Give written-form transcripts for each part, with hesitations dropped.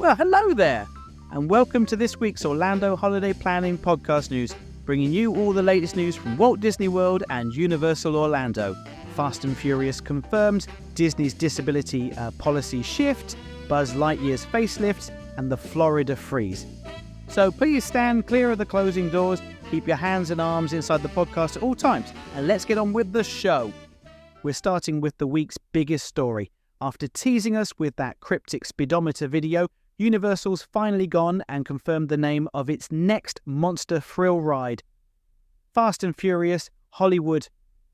Well, hello there, and welcome to this week's Orlando Holiday Planning Podcast News, bringing you all the latest news from Walt Disney World and Universal Orlando. Fast and Furious confirmed, Disney's disability policy shift, Buzz Lightyear's facelift, and the Florida freeze. So please stand clear of the closing doors, keep your hands and arms inside the podcast at all times, and let's get on with the show. We're starting with the week's biggest story. After teasing us with that cryptic speedometer video, Universal's finally gone and confirmed the name of its next monster thrill ride. Fast and Furious Hollywood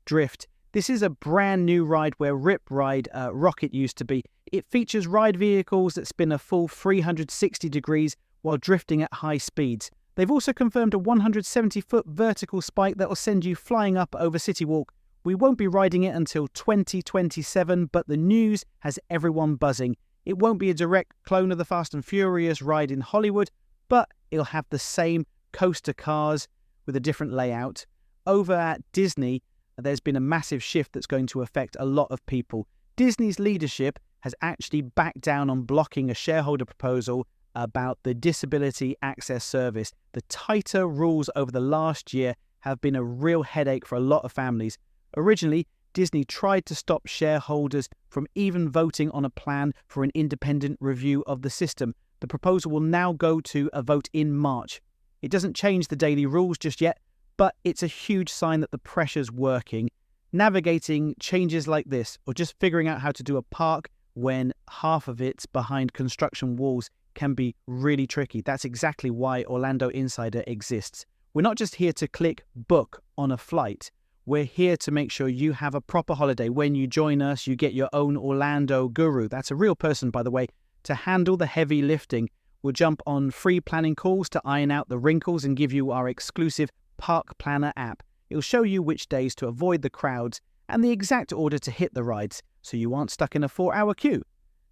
Drift. This is a brand new ride where Rip Ride Rocket used to be. It features ride vehicles that spin a full 360 degrees while drifting at high speeds. They've also confirmed a 170-foot vertical spike that will send you flying up over City Walk. We won't be riding it until 2027, but the news has everyone buzzing. It won't be a direct clone of the Fast and Furious ride in Hollywood, but it'll have the same coaster cars with a different layout. Over at Disney, there's been a massive shift that's going to affect a lot of people. Disney's leadership has actually backed down on blocking a shareholder proposal about the Disability Access Service. The tighter rules over the last year have been a real headache for a lot of families. Originally, Disney tried to stop shareholders from even voting on a plan for an independent review of the system. The proposal will now go to a vote in March. It doesn't change the daily rules just yet, but it's a huge sign that the pressure's working. Navigating changes like this, or just figuring out how to do a park when half of it's behind construction walls, can be really tricky. That's exactly why Orlando Insider exists. We're not just here to click book on a flight. We're here to make sure you have a proper holiday. When you join us, you get your own Orlando guru. That's a real person, by the way, to handle the heavy lifting. We'll jump on free planning calls to iron out the wrinkles and give you our exclusive Park Planner app. It'll show you which days to avoid the crowds and the exact order to hit the rides, so you aren't stuck in a 4-hour queue.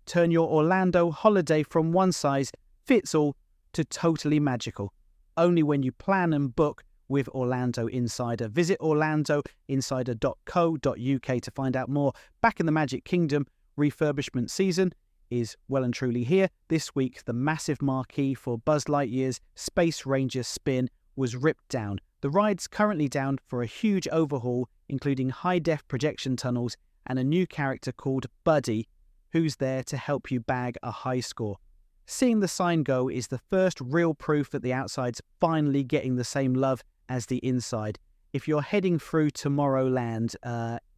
Turn your Orlando holiday from one size fits all to totally magical. Only when you plan and book with Orlando Insider. Visit orlandoinsider.co.uk to find out more. Back in the Magic Kingdom, refurbishment season is well and truly here. This week, the massive marquee for Buzz Lightyear's Space Ranger spin was ripped down. The ride's currently down for a huge overhaul, including high-def projection tunnels and a new character called Buddy, who's there to help you bag a high score. Seeing the sign go is the first real proof that the outside's finally getting the same love as the inside. If you're heading through Tomorrowland,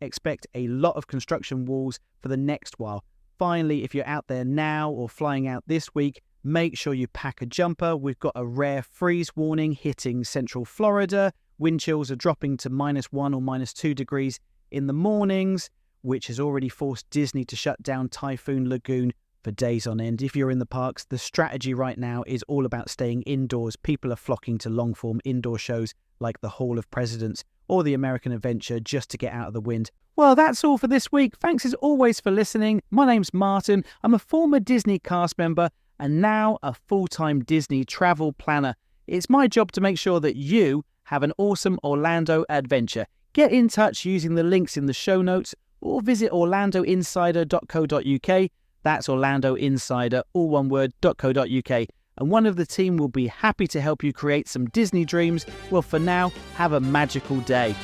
expect a lot of construction walls for the next while. Finally, if you're out there now or flying out this week, make sure you pack a jumper. We've got a rare freeze warning hitting central Florida. Wind chills are dropping to -1 or -2 degrees in the mornings, which has already forced Disney to shut down Typhoon Lagoon for days on end. If you're in the parks, the strategy right now is all about staying indoors. People are flocking to long-form indoor shows like the Hall of Presidents or the American Adventure just to get out of the wind. Well, that's all for this week. Thanks as always for listening. My name's Martin. I'm a former Disney cast member and now a full-time Disney travel planner. It's my job to make sure that you have an awesome Orlando adventure. Get in touch using the links in the show notes or visit orlandoinsider.co.uk. That's Orlando Insider, all one word, .co.uk. And one of the team will be happy to help you create some Disney dreams. Well, for now, have a magical day.